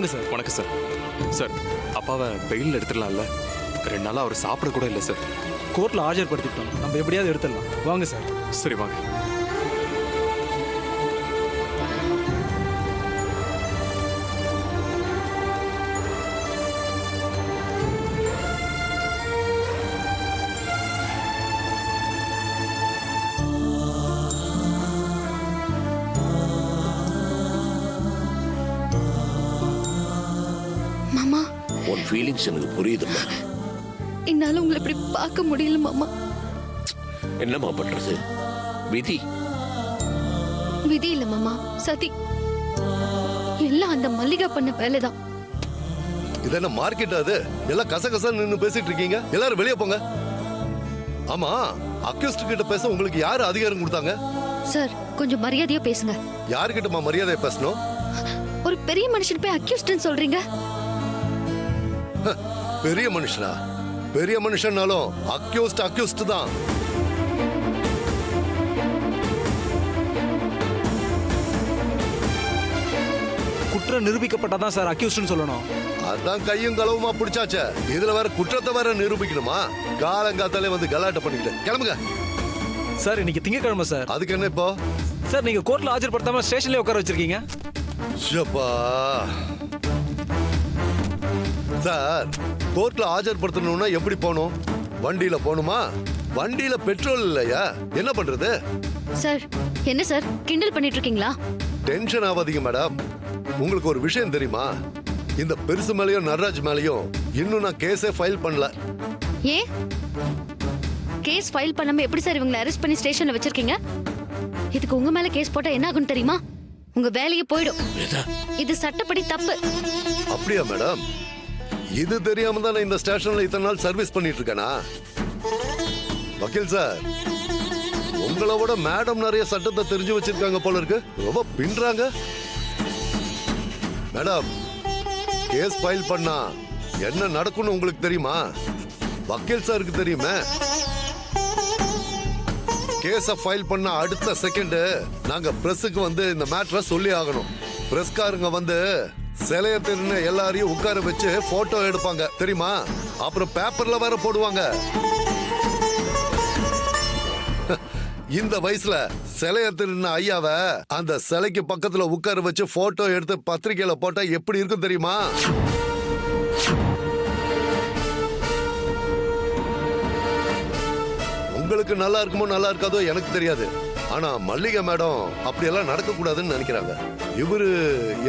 வாங்க சார். வணக்கம் sir. Sir, அப்பாவை பெயில் எடுத்துடலாம்ல? 2 நாளாக அவர் சாப்பிட கூட இல்லை சார். கோர்ட்டில் ஆஜர்படுத்திட்டோம், நம்ம எப்படியாவது எடுத்துடலாம். வாங்க சார். சரி வாங்க. மாமா, உன் ஃபீலிங்ஸ் எனக்கு புரியுதும்மா. என்னால உங்களை இப்படி பார்க்க முடியல மாமா. என்னம்மா பண்றது? விதி. விதி இல்ல மாமா, சதி. எல்லாம் அந்த மல்லிகா பண்ண வேலைதான். இது என்ன மார்க்கெட்? அது எல்லாம் கசகசா நின்னு பேசிட்டு இருக்கீங்க. எல்லாரும் வெளியே போங்க. ஆமா, அக்யூஸ்ட் கிட்ட பேச உங்களுக்கு யாரு அதிகாரம் கொடுத்தாங்க? சார், கொஞ்சம் மரியாதையா பேசுங்க. யாருக்கிட்டமா மரியாதையா பேசணும்? ஒரு பெரிய மனுஷன் போய் அக்யூஸ்ட்னு சொல்றீங்க. பெரிய மனுஷனா? பெரிய மனுஷனாலும் அக்யூஸ்ட் தான். குற்றம் நிரூபிக்கப்பட்டாதான் சார் அக்யூஸ்ட்னு சொல்லணும். அதான் கையும் களவுமா பிடிச்சாச்சே. இதுல வேற குற்றத்தை வேற நிரூபிக்கணுமா? காலங்காத்தாலே வந்து கலாட்ட பண்ணிக்கிட்டு கிளம்புங்க சார். இன்னைக்கு திங்கக்கிழமை சார். அதுக்கு என்ன இப்போ? சார், நீங்க கோர்ட்ல ஆஜர்படுத்தாம ஸ்டேஷன்லயே உட்கார வச்சிருக்கீங்க. சார், கோர்ட்ல ஆஜர்படுத்தணும்னா எப்படி போகணும்? வண்டியில போகணுமா? வண்டியில பெட்ரோல் இல்லையா? என்ன பண்றது? சார், என்ன சார் கிண்டல் பண்ணிட்டு இருக்கீங்களா? டென்ஷன் ஆகாதீங்க மேடம். உங்களுக்கு ஒரு விஷயம் தெரியுமா? இந்த பெருசு மேலயும் நடராஜ் மேலயும் இன்னும் நான் கேஸே ஃபைல் பண்ணல. ஏன் கேஸ் ஃபைல் பண்ணாம எப்படி சார் இவங்களை அரெஸ்ட் பண்ணி ஸ்டேஷன்ல வச்சிருக்கீங்க? இதுக்கு உங்க மேல கேஸ் போட்டா என்ன ஆகும் தெரியுமா? உங்க வேலையே போயிடும். இது சட்டப்படி தப்பு. அப்படியா மேடம்? இது தெரியாம தான் இந்த ஸ்டேஷன்ல இத்தனை நாள் சர்வீஸ் பண்ணிட்டு இருக்கேனா? வக்கீல் சார், உங்களோட மேடம் நிறைய சட்டத்தை தெரிஞ்சு வச்சிருக்காங்க போல இருக்கு. ரொம்ப பின்றாங்க. மேடம், கேஸ் ஃபைல் பண்ணா என்ன நடக்கும்னு உங்களுக்கு தெரியுமா? வக்கீல் சாருக்கு தெரியுமே. கேஸ ஃபைல் பண்ண அடுத்த செகண்ட் நாங்க பிரஸுக்கு வந்து இந்த மேட்டரை சொல்லி ஆகணும். பிரஸ்காரங்க வந்து சிலைய திருன்னு எல்லாரையும் உட்கார வச்சு போட்டோ எடுப்பாங்க தெரியுமா? அப்புறம் பேப்பர்ல வேற போடுவாங்க. இந்த வயசுல சிலைய திருன்னு ஐயாவை அந்த சிலைக்கு பக்கத்துல உட்கார வச்சு போட்டோ எடுத்து பத்திரிகையில போட்டா எப்படி இருக்கும் தெரியுமா? உங்களுக்கு நல்லா இருக்குமோ நல்லா இருக்காதோ எனக்கு தெரியாது. ஆனா மல்லிகை மேடம் அப்படியெல்லாம் நடக்க கூடாதுன்னு நினைக்கிறாங்க. இவரு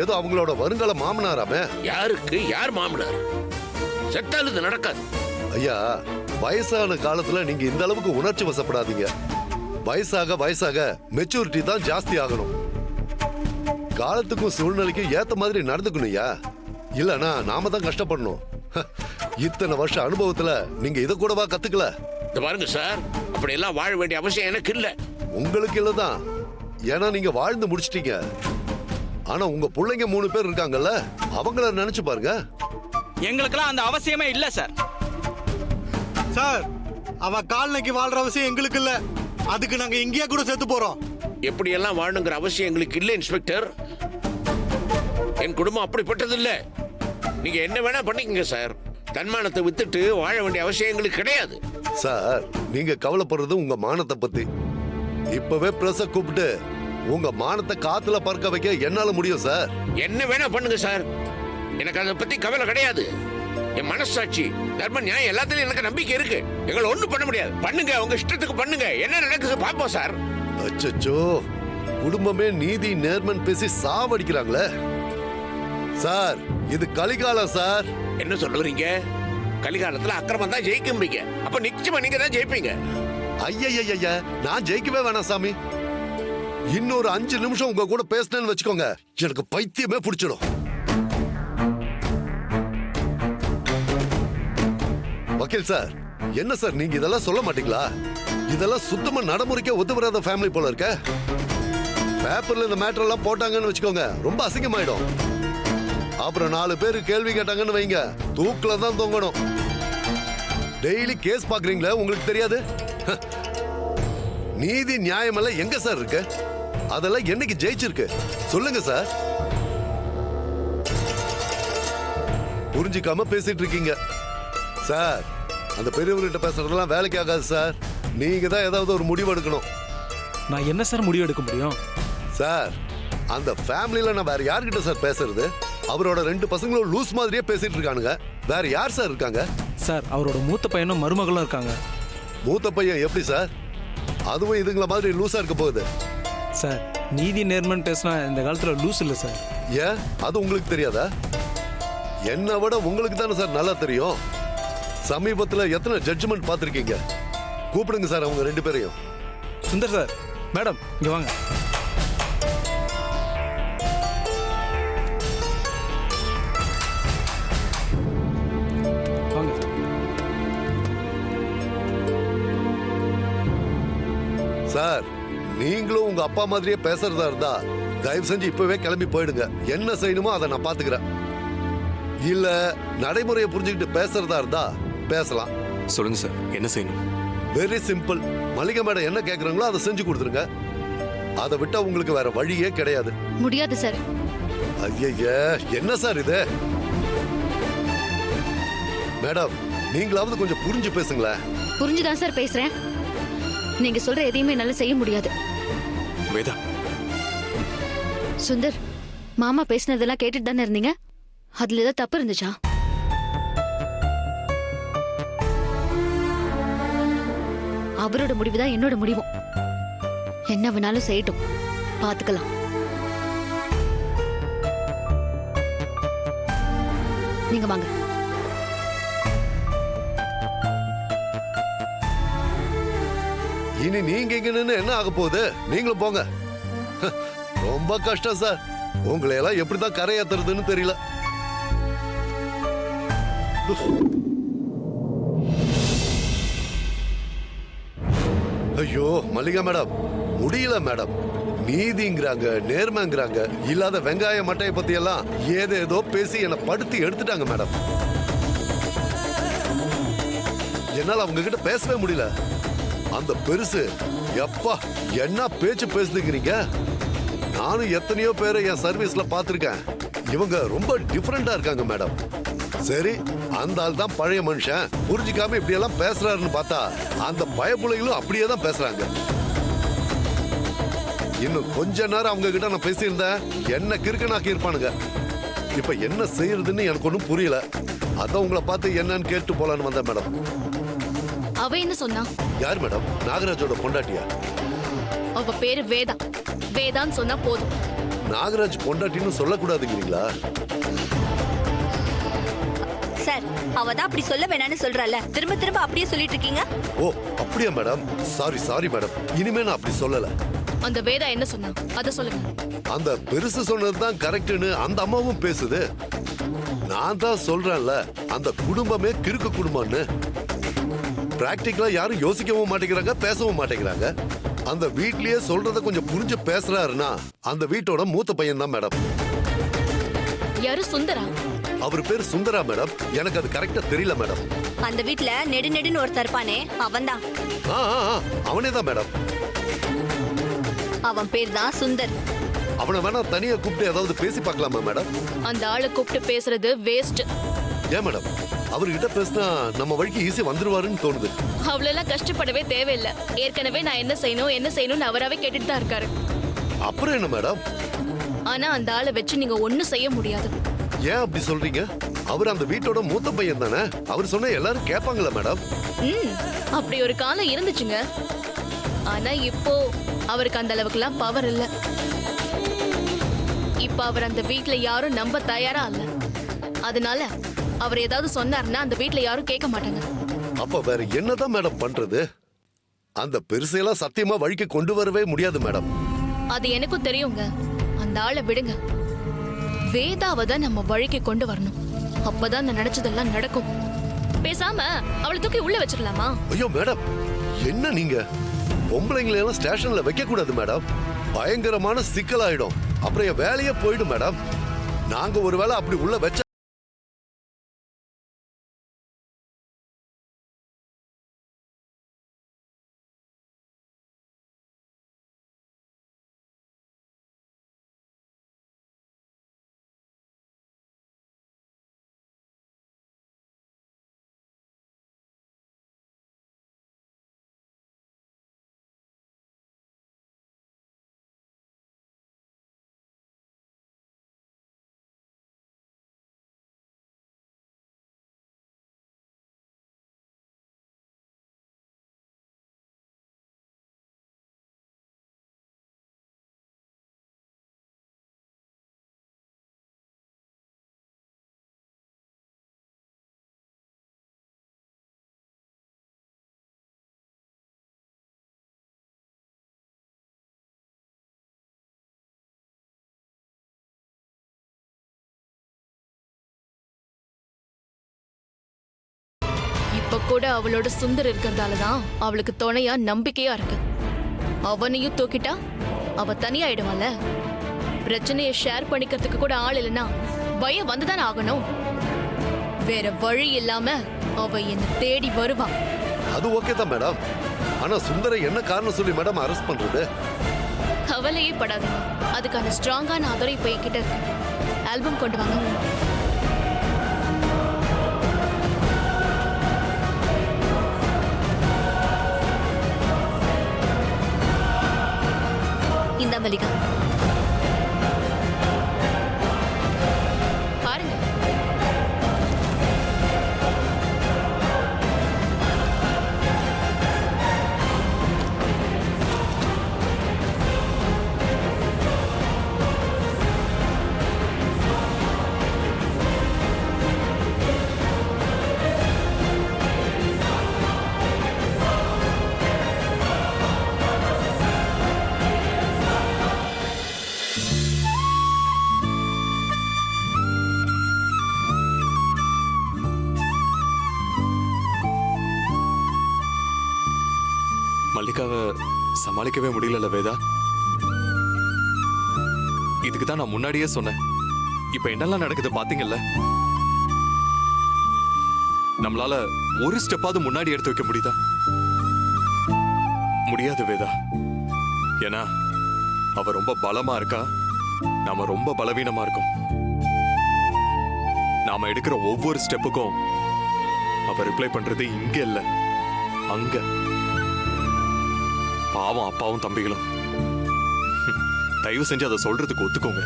ஏதோ அவங்களோட வருங்கால மாமனாராமே. யாருக்கு யார் மாமனார்? செத்தால் இது நடக்காது. ஐயா, வயசான காலத்துல நீங்க இந்த அளவுக்கு உணர்ச்சி வசப்படாதீங்க. வயசாக வயசாக மெச்சூரிட்டி தான் ஜாஸ்தி ஆகணும். காலத்துக்கும் சூழ்நிலைக்கும் ஏத்த மாதிரி நடந்துக்கணும். ஐயா, இல்லனா நாம தான் கஷ்டப்படணும். இத்தனை வருஷ அனுபவத்துல நீங்க இத கூடவா கத்துக்கல? இந்த பாருங்க சார், அப்படி எல்லாம் வாழ வேண்டிய அவசியம் எனக்கு இல்ல. உங்களுக்கு இல்லதான், ஏன்னா நீங்க வாழ்ந்து முடிச்சிட்டீங்க. ஆனா உங்க பிள்ளைங்க 3 பேர் இருக்காங்கல்ல, அவங்கள நினைச்சு பாருங்க. எங்களுக்கெல்லாம் அந்த அவசியமே இல்ல சார். சார், அவன் கால்நைக்கு வாழ்ற அவசியம் எங்களுக்கு இல்ல. அதுக்கு நாங்க இங்கேயே கூட செத்து போறோம். எப்படி எல்லாம் வாழணுங்கிற அவசியம் எங்களுக்கு இல்ல இன்ஸ்பெக்டர். என் குடும்பம் அப்படிப்பட்டது இல்ல. நீங்க என்ன வேணா பண்ணிக்கங்க சார். தன்மானத்தை வித்துட்டு வாழ வேண்டிய அவசியம் எங்களுக்கு கிடையாது. சார், நீங்க கவலைப்படுறது உங்க மானத்தை பத்தி. இப்பவே பிரஸ கூப்பிட்டு உங்க மானத்தை காத்துல பறக்க வைக்க என்னால முடியும் சார். என்ன வேணா பண்ணுங்க சார், எனக்கு அதை பத்தி கவலை கிடையாது. என் மனசாட்சி, தர்ம நியாயம் எல்லாத்துலயும் எனக்கு நம்பிக்கை இருக்கு. எங்களை ஒண்ணும் பண்ண முடியாது. பண்ணுங்க, உங்க இஷ்டத்துக்கு பண்ணுங்க. என்ன நடக்குது பாப்போம் சார். அச்சச்சோ, குடும்பமே நீதி நேர்மன் பேசி சாவடிக்கிறாங்களே சார். இது கலிகாலம் சார். என்ன சொல்லுறீங்க? கலிகாலத்துல அக்கிரமம் தான் ஜெயிக்கும்பீங்க. அப்ப நிச்சயமா நீங்க தான் ஜெயிப்பீங்க. ஐயா, நான் ஜெயிக்கவே வேணாம் சாமி. இன்னொரு 5 நிமிஷம் உங்க கூட பேசினேன்னு வச்சுக்கோங்க, எனக்கு பைத்தியமே பிடிச்சிடும். வக்கீல் சார், என்ன சார் நீங்க இதெல்லாம் சொல்ல மாட்டீங்களா? இதெல்லாம் சுத்தமா நடைமுறைக்கே ஒத்து வராத ஃபேமிலி போல இருக்க. பேப்பர்ல இந்த மேட்டர் எல்லாம் போட்டாங்கன்னு வச்சுக்கோங்க, ரொம்ப அசிங்கமாயிடும். அப்புறம் 4 பேர் கேள்வி கேட்டாங்கன்னு வைங்க, தூக்குல தான் தொங்கணும். டெய்லி கேஸ் பாக்குறீங்களா, உங்களுக்கு தெரியாது? நீதி நியாயம் எல்லாம் எங்க சார் இருக்கு? அதெல்லாம் என்னைக்கு ஜெயிச்சிருக்கு சொல்லுங்க சார். புரிஞ்சுக்காம பேசிட்டு இருக்கீங்க சார். அந்த பெரியவர்கிட்ட பேசுறதெல்லாம் வேலைக்கு ஆகாது சார். நீங்க தான் ஏதாவது ஒரு முடிவு எடுக்கணும் நான் என்ன சார் முடிவு எடுக்க முடியும்? சார். அந்த ஃபேமிலியில நான் வேற யார்கிட்ட சார் பேசுறது? அவரோட 2 பசங்களும் லூஸ் மாதிரியே பேசிட்டு இருக்கானுங்க. வேற யார் சார் இருக்காங்க? சார் அவரோட மூத்த பையனும் மருமகளும் இருக்காங்க. மூத்த பையன் எப்படி சார்? அதுவும் இதுங்கள மாதிரி லூசா இருக்க போகுது. சார் நீதி நேர்மன் பேசினா இந்த காலத்துல லூஸ் இல்லை சார். ஏன் அது உங்களுக்கு தெரியாதா? என்னை விட உங்களுக்கு தானே சார் நல்லா தெரியும். சமீபத்துல எத்தனை ஜட்ஜ்மெண்ட் பார்த்துருக்கீங்க? கூப்பிடுங்க சார் அவங்க 2 பேரையும். சுந்தர் சார், மேடம் இங்க வாங்க. வாங்க. சார் நீங்களும் உங்க அப்பா மாதிரியே பேசுறதா இருந்தா தயவு செஞ்சு இப்பவே கிளம்பி போயிடுங்க. என்ன செய்யணுமோ அதை நான் பாத்துக்கிறேன். இல்ல நடைமுறையை புரிஞ்சுக்கிட்டு பேசுறதா இருந்தா பேசலாம். சொல்லுங்க சார், என்ன செய்யணும்? Very simple. மளிகை மேடம் என்ன கேக்குறாங்களோ அதை செஞ்சு கொடுத்துருங்க. அதை விட்டா உங்களுக்கு வேற வழியே கிடையாது. முடியாது சார். ஐய என்ன சார் இது? மேடம் நீங்களாவது கொஞ்சம் புரிஞ்சு பேசுங்களேன். புரிஞ்சுதான் சார் பேசுறேன். நீங்க சொல்ற எதையுமே என்னால செய்ய முடியாது. வேதா, சுந்தர், மாமா பேசினதெல்லாம் கேட்டுட்டு தானே இருந்தீங்க. அதுல ஏதாவது தப்பு இருந்துச்சா? அவரோட முடிவுதான் என்னோட முடிவும். என்ன வேணாலும் செய்யட்டும், பாத்துக்கலாம். நீங்க வாங்க. இனி நீங்க இங்க நின்னு என்ன ஆக போகுது? நீங்களும் போங்க. ரொம்ப கஷ்டம் சார். உங்களை எல்லாம் எப்படிதான் கரையேத்துறதுன்னு தெரியல. ஐயோ மல்லிகா மேடம், முடியல மேடம். நீதிங்கிறாங்க, நேர்மைங்கிறாங்க, இல்லாத வெங்காய மட்டையை பத்தி எல்லாம் ஏதேதோ பேசி என்னை படுத்தி எடுத்துட்டாங்க மேடம். என்னால அவங்க கிட்ட பேசவே முடியல. அந்த பெருசு எப்பா என்ன பேச்சு பேசுதுங்கிறீங்க? நானும் எத்தனையோ பேரை என் சர்வீஸ்ல பாத்திருக்கேன். இவங்க ரொம்ப டிஃபரெண்டா இருக்காங்க மேடம். சரி, அந்த ஆள் தான் பழைய மனுஷன், புரிஞ்சுக்காம இப்படி எல்லாம் பேசுறாருன்னு பார்த்தா அந்த பயப்புள்ளைகளும் அப்படியே தான் பேசுறாங்க. இன்னும் கொஞ்ச நேரம் அவங்க கிட்ட நான் பேசியிருந்தேன், என்ன கிறுக்கனாக்கி இருப்பானுங்க. இப்ப என்ன செய்யறதுன்னு எனக்கு ஒன்றும் புரியல. அதான் உங்களை பார்த்து என்னன்னு கேட்டு போலான்னு வந்தேன் மேடம். அவ என்ன சொன்னா? யார் மேடம்? நாகராஜோட பொண்டாட்டியா? அவ பேரு வேதா. வேதான்னு சொன்னா போதும். நாகராஜ் பொண்டாட்டின்னு சொல்லக்கூடாதுங்கிறீங்களா? சார், அவ தான் அப்படி சொல்ல வேணாம்னு சொல்றால, திரும்ப திரும்ப அப்படியே சொல்லிட்டு இருக்கீங்க. ஓ அப்படியா மேடம்? சாரி மேடம், இனிமே நான் அப்படி சொல்லல. அந்த வேதா என்ன சொன்னா அத சொல்லுங்க. அந்த பெருசு சொன்னதுதான் கரெக்ட்னு அந்த அம்மாவும் பேசுது. நான் தான் சொல்றேன்ல, அந்த குடும்பமே கிறுக்கு குடும்பம்னு. பிராக்டிகலா யாரும் யோசிக்கவும் மாட்டேங்கிறாங்க, பேசவும் மாட்டேங்கிறாங்க. அந்த வீட்லயே சொல்றத கொஞ்சம் புரிஞ்சு பேசுறாருன்னா அந்த வீட்டோட மூத்த பையன் தான் மேடம். யாரு? சுந்தரா? அவர் பேர் சுந்தரா மேடம். எனக்கு அது கரெக்டா தெரியல மேடம். அந்த வீட்ல நெடுநெடுன்னு ஒருத்தர் இருப்பானே, அவன்தான். அவனே தான் மேடம். அவன் பேர் தான் சுந்தர். அவனை வேணா தனியா கூப்பிட்டு ஏதாவது பேசி பார்க்கலாமா மேடம்? அந்த ஆளை கூப்பிட்டு பேசுறது வேஸ்ட். ஏன் மேடம்? அவர்கிட்ட பேசினா நம்ம வழிக்கு ஈஸி வந்துருவாருன்னு தோணுது. அவ்வளவு கஷ்டப்படவே தேவையில்லை. ஏற்கனவே நான் என்ன செய்யணும்னு அவராவே கேட்டுட்டு தான் இருக்காரு. அப்புறம் என்ன மேடம்? ஆனா அந்த ஆளை வச்சு நீங்க ஒண்ணும் செய்ய முடியாது. ஏன் அப்படி சொல்றீங்க? அவர் அந்த வீட்டோட மூத்த பையன் தானே. அவர் சொன்ன எல்லாரும் கேட்பாங்களா மேடம்? அப்படி ஒரு காலம் இருந்துச்சுங்க. ஆனா இப்போ அவருக்கு அந்த அளவுக்குலாம் பவர் இல்ல. இப்ப அவர் அந்த வீட்ல யாரும் நம்ப தயாரா இல்ல. அதனால அவர் ஏதாவது சொன்னாருன்னா அந்த வீட்ல யாரும் கேட்க மாட்டாங்க. அப்ப வேற என்னதான் மேடம் பண்றது? அந்த பெருசையெல்லாம் சத்தியமா வழிக்கு கொண்டு வரவே முடியாது மேடம். அது எனக்கும் தெரியுங்க. அந்த ஆளை விடுங்க. வேதாவை தான் நம்ம வழிக்கு கொண்டு வரணும். அப்பதான் நான் நினைச்சதெல்லாம் நடக்கும். பேசாம அவளை தூக்கி உள்ள வச்சிடலாமா? ஐயோ மேடம், என்ன நீங்க? பொம்பளைங்களை எல்லாம் ஸ்டேஷன்ல வைக்க கூடாது மேடம். பயங்கரமான சிக்கலாயிடும். அப்புறம் என் வேலையே போயிடும் மேடம். நாங்க ஒருவேளை அப்படி உள்ள வச்ச கூட அவளோட சுந்தர் இருக்கிறதால தான் அவளுக்கு துணையா நம்பிக்கையா இருக்கு. அவனையும் தூக்கிட்டா அவ தனியாயிடுவாள. பிரச்சனையை ஷேர் பண்ணிக்கிறதுக்கு கூட ஆள் இல்லைன்னா பயம் வந்துதானே ஆகணும். வேற வழி இல்லாம அவ என்ன தேடி வருவா. அது ஓகே தான் மேடம். ஆனா சுந்தரை என்ன காரணம் சொல்லி மேடம் அரெஸ்ட் பண்றது? கவலையே படாதீங்க, அதுக்கான ஸ்ட்ராங்கான ஆதரவு இப்ப என்கிட்ட இருக்கு. ஆல்பம் கொண்டு வாங்க. இந்த மல்லிகா, பாருங்க. மல்லிகாவை சமாளிக்கவே முடியல வேதா. இதுக்கு தான் நான் முன்னாடியே சொன்னேன். இப்ப என்னெல்லாம் நடக்குது பாத்தீங்கல்ல. நம்மளால ஒரு ஸ்டெப்பாவது முன்னாடி எடுத்து வைக்க முடியுதா? முடியாது வேதா. ஏன்னா அவ ரொம்ப பலமா இருக்கா, நாம ரொம்ப பலவீனமா இருக்கோம். நாம எடுக்கிற ஒவ்வொரு ஸ்டெப்புக்கும் அவ ரிப்ளை பண்றது இங்க இல்ல, அங்க. பாவம் அப்பாவும் தம்பிகளும். தயவு செஞ்சு அதை சொல்றதுக்கு ஒத்துக்கோங்க.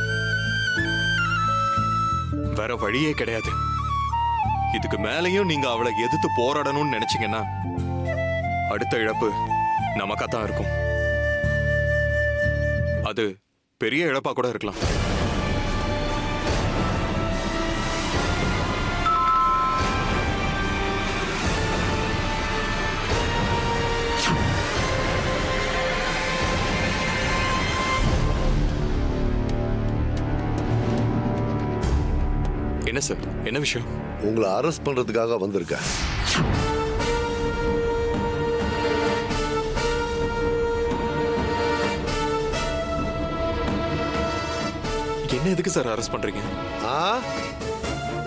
வேற வழியே கிடையாது. இதுக்கு மேலையும் நீங்க அவளை எதிர்த்து போராடணும்னு நினைச்சீங்கன்னா அடுத்த இழப்பு நமக்காத்தான் இருக்கும். அது பெரிய இழப்பா கூட இருக்கலாம். என்ன சார், என்ன விஷயம்? உங்களை அரெஸ்ட் பண்றதுக்காக வந்திருக்கேன். என்ன எதுக்கு சார் அரெஸ்ட் பண்றீங்க?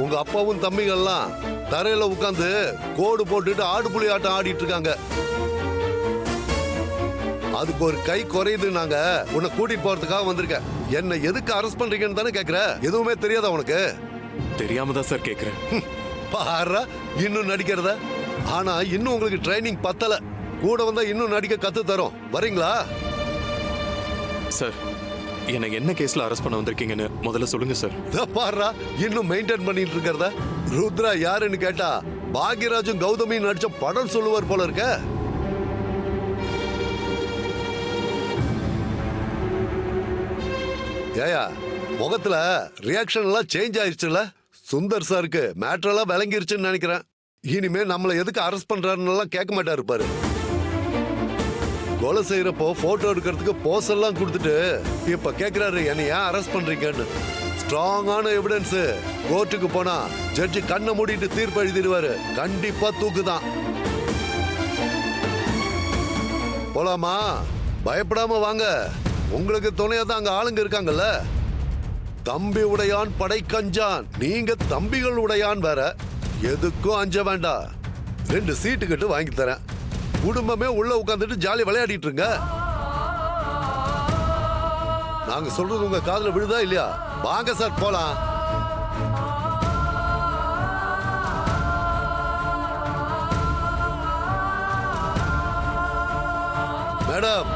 உங்க அப்பாவும் தம்பிகள்லாம் தரையில உட்கார்ந்து கோடு போட்டுட்டு ஆடு புலி ஆட்டம் ஆடிட்டு இருக்காங்க. அதுக்கு ஒரு கை குறையுது. நாங்க உன்னை கூட்டிட்டு போறதுக்காக வந்திருக்கேன். என்ன எதுக்கு அரெஸ்ட் பண்றீங்கன்னு தானே கேக்குற? எதுவுமே தெரியாதா உனக்கு? தெரியாம தான் சார் கேக்குறேன். பாரு, இன்னும் நடிக்கிறத. ஆனா இன்னும் உங்களுக்கு ட்ரைனிங் பத்தல. கூட வந்தா இன்னும் நடிக்க கத்து தரோம். வரீங்களா? சார், என்ன என்ன கேஸ்ல அரெஸ்ட் பண்ண வந்திருக்கீங்கன்னு முதல்ல சொல்லுங்க சார். பாரு, இன்னும் மெயின்டைன் பண்ணிட்டு இருக்கிறத. ருத்ரா யாருன்னு கேட்டா பாக்யராஜும் கௌதமியும் நடிச்ச படம் சொல்லுவார் போல இருக்க. ஏயா, முகத்துல ரியாக்ஷன் எல்லாம் சேஞ்ச் ஆயிருச்சுல. சுந்தர் சாருக்கு மேட்டர் எல்லாம் விளங்கிருச்சுன்னு நினைக்கிறேன். இனிமே நம்மள எதுக்கு அரெஸ்ட் பண்றாருன்னு கேட்க மாட்டாரு பாரு. கொலை செய்யறப்போ போட்டோ எடுக்கிறதுக்கு போஸ் எல்லாம் கொடுத்துட்டு இப்ப கேக்குறாரு என்ன ஏன் அரெஸ்ட் பண்றீங்கன்னு. ஸ்ட்ராங்கான எவிடன்ஸ். கோர்ட்டுக்கு போனா ஜட்ஜி கண்ணை மூடிட்டு தீர்ப்பு எழுதிடுவாரு. கண்டிப்பா தூக்குதான். போலாமா? பயப்படாம வாங்க. உங்களுக்கு துணையா தான் அங்க ஆளுங்க இருக்காங்கல்ல. தம்பி உடையான் படை கஞ்சான். நீங்க தம்பிகள் உடையான் வேற. எதுக்கும் அஞ்ச வேண்டாம். 2 சீட்டு கட்டு வாங்கி தரேன். குடும்பமே உள்ள உட்காந்துட்டு ஜாலி விளையாடிட்டு இருங்க. நாங்க சொல்றது உங்க காதுல விழுதா இல்லையா? வாங்க சார் போலாம். மேடம்,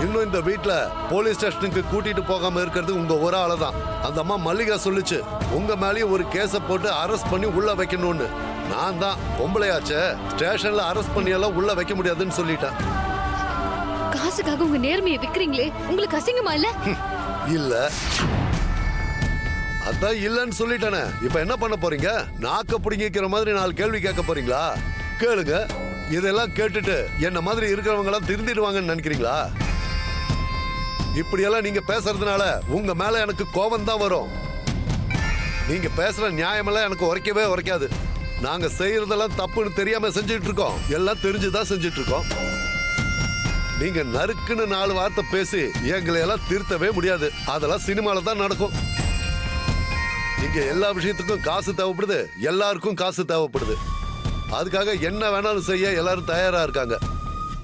இன்னும் இந்த வீட்ல போலீஸ் ஸ்டேஷனுக்கு கூட்டிட்டு போகாம இருக்கிறது உங்க ஒரு ஆளதான். அந்த அம்மா மல்லிகா சொல்லுச்சு உங்க மேலேயும் ஒரு கேஸ போட்டு அரெஸ்ட் பண்ணி உள்ள வைக்கணும்னு. நான் தான் பொம்பளையாச்சே, ஸ்டேஷன்ல அரெஸ்ட் பண்ணி எல்லாம் உள்ள வைக்க முடியாதுன்னு சொல்லிட்டேன். காசுக்காக உங்க நேர்மையை விக்கிறீங்களே, உங்களுக்கு அசிங்கமா இல்ல? இல்ல, அதான் இல்லன்னு சொல்லிட்டேனே. இப்ப என்ன பண்ண போறீங்க? நாக்க புடிங்கிக்கிற மாதிரி 4 கேள்வி கேட்க போறீங்களா? கேளுங்க. இதெல்லாம் கேட்டுட்டு என்ன மாதிரி இருக்கிறவங்க எல்லாம் திருந்திடுவாங்கன்னு நினைக்கிறீங்களா? இப்படியெல்லாம் நீங்க பேசுறதுனால உங்க மேல எனக்கு கோபம் தான் வரும். நீங்க பேசுற நியாயமெல்லாம் எனக்கு உரைக்கவே உரைக்காது. நாங்க செய்யறதெல்லாம் தப்புன்னு தெரியாம செஞ்சுட்டு இருக்கோம், எல்லாம் தெரிஞ்சுதான் செஞ்சுட்டு இருக்கோம். நீங்க நறுக்குன்னு 4 வார்த்தை பேசி எங்களை எல்லாம் திருத்தவே முடியாது. அதெல்லாம் சினிமால தான் நடக்கும். இங்க எல்லா விஷயத்துக்கும் காசு தேவைப்படுது, எல்லாருக்கும் காசு தேவைப்படுது. அதுக்காக என்ன வேணாலும் செய்ய எல்லாரும் தயாரா இருக்காங்க.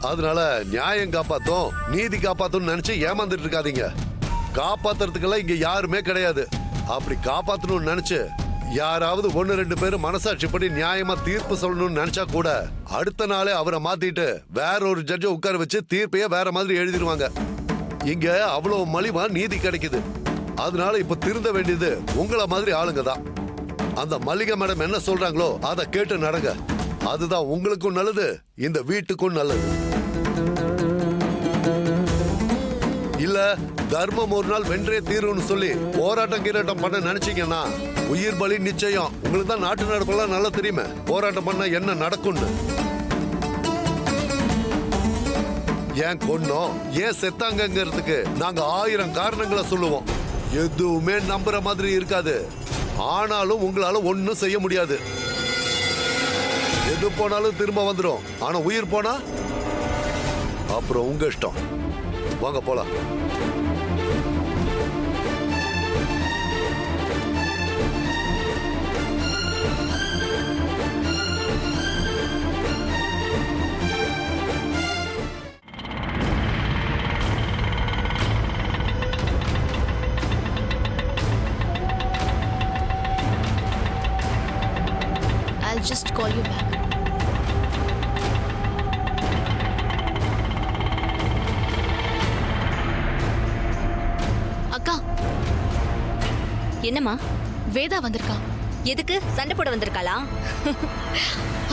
அதனால நியாயம் காப்பாத்தும், நீதி காப்பாத்தும் நினைச்சு ஏமாந்துட்டு இருக்காதீங்க. காப்பாத்துறதுக்கெல்லாம் இங்க யாருமே கிடையாது. அப்படி காப்பாத்தணும்னு நினைச்சு யாராவது 1-2 பேர் மனசாட்சிப்படி நியாயமா தீர்ப்பு சொல்லணும்னு நினைச்சா கூட அடுத்த நாளே அவரை மாத்திட்டு வேற ஒரு ஜட்ஜை உட்கார வச்சு தீர்ப்பையே வேற மாதிரி எழுதிடுவாங்க. இங்க அவ்வளவு மலிவா நீதி கிடைக்குது. அதனால இப்ப திருந்த வேண்டியது உங்களை மாதிரி ஆளுங்க தான். அந்த மல்லிகை மேடம் என்ன சொல்றாங்களோ அதை கேட்டு நடங்க. அதுதான் உங்களுக்கும் நல்லது, இந்த வீட்டுக்கும் நல்லது. இல்ல தர்மம் ஒரு நாள் வென்றே தீரும்னு சொல்லி போராட்டம் கீராட்டம் பண்ண நினைச்சீங்கன்னா உயிர் பலி நிச்சயம். உங்களுக்கு தான் நாட்டு நடப்பெல்லாம் நல்லா தெரியுமே, போராட்டம் பண்ண என்ன நடக்கும்னு. ஏன் கொன்னோம், ஏன் செத்தாங்கிறதுக்கு நாங்க 1000 காரணங்களை சொல்லுவோம். எதுவுமே நம்புற மாதிரி இருக்காது. ஆனாலும் உங்களால ஒன்னும் செய்ய முடியாது. எது போனாலும் திரும்ப வந்துடும். ஆனா உயிர் போனா அப்புறம் உங்க இஷ்டம். வாங்க போலாம். I'll just call you back. அக்கா, என்னம்மா? வேதா வந்திருக்கா. எதுக்கு? சண்டை போட வந்திருக்காளா?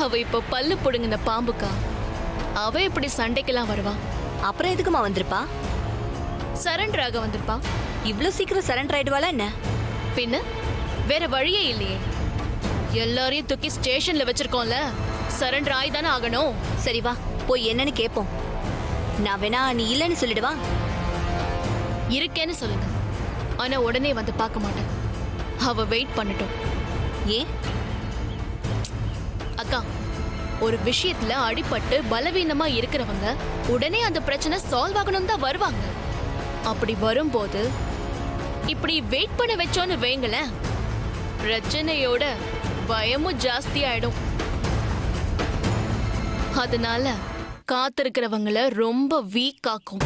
அவ இப்ப பல்லு புடுங்கின பாம்புக்கா. அவ இப்படி சண்டைக்கெல்லாம் வருவா? அப்புறம் எதுக்குமா வந்திருப்பா? சரண்டர் ஆக வந்திருப்பா. இவ்ளோ சீக்கிரம் சரண்டர் ஆயிடுவாளா என்ன? பின்ன வேற வழியே இல்லையே. எல்லாரையும் தூக்கி ஸ்டேஷன்ல வச்சிருக்கோம்ல, சரண்டர் ஆயிதானே ஆகணும். சரி வா, போய் என்னன்னு கேப்போம். நான் வேணா நீ இல்லைன்னு சொல்லிடுவா. இருக்கேன்னு சொல்லுங்க, ஆனா உடனே வந்து பார்க்க மாட்டேன். அவ வெயிட் பண்ணட்டும். ஏன் அக்கா, ஒரு விஷயத்துல அடிபட்டு பலவீனமா இருக்கிறவங்க உடனே அந்த பிரச்சனை சால்வ் ஆகணும் தான் வருவாங்க. அப்படி வரும்போது இப்படி வெயிட் பண்ண வச்சோன்னு வைங்களேன், பிரச்சனையோட பயமும் ஜாஸ்தி ஆயிடும். அதனால காத்திருக்கிறவங்கள ரொம்ப வீக் ஆக்கும்.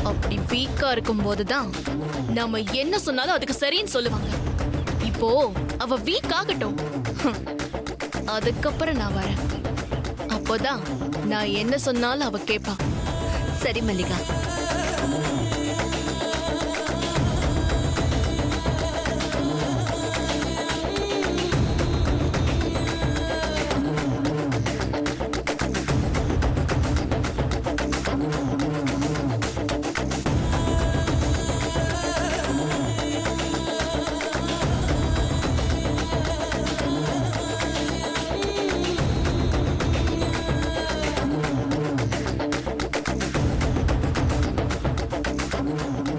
அப்படி வீக்கா இருக்கும் போதுதான் நம்ம என்ன சொன்னாலும் அதுக்கு சரின்னு சொல்லுவாங்க. இப்போ அவ வீக் ஆகட்டும், அதுக்கப்புறம் நான் வரேன். அப்போதான் நான் என்ன சொன்னாலும் அவ கேப்பா. சரி மல்லிகா.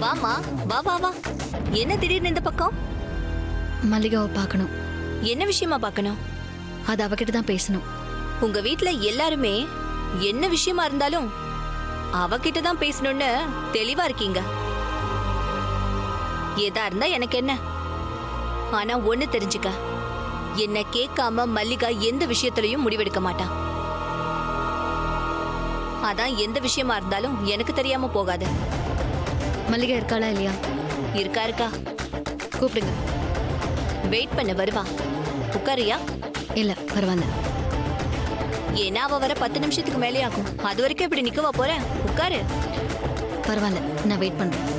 வாமா, வா வா வா. என்ன திடீர்னு இந்த பக்கம்? மல்லிகாவை பார்க்கணும். என்ன விஷயமா பார்க்கணும்? அது அவகிட்ட தான் பேசணும். உங்க வீட்ல எல்லாருமே என்ன விஷயமா இருந்தாலும் அவகிட்ட தான் பேசணும்னு தெளிவா இருக்கீங்க. ஏதா இருந்தா எனக்கு என்ன. ஆனா ஒண்ணு தெரிஞ்சுக்க, என்ன கேட்காம மல்லிகா எந்த விஷயத்திலையும் முடிவெடுக்க மாட்டா. அதான் எந்த விஷயமா இருந்தாலும் எனக்கு தெரியாம போகாது. மல்லிகா இருக்காளா இல்லையா? இருக்கா இருக்கா. கூப்பிடுங்க. வெயிட் பண்ண வருவா. உட்காரியா? இல்ல பரவாயில்ல. ஏன்னா அவ வர 10 நிமிஷத்துக்கு மேலே ஆகும். அது வரைக்கும் இப்படி நிக்கவா போற? உட்காரு. பரவாயில்ல, நான் வெயிட் பண்றேன்.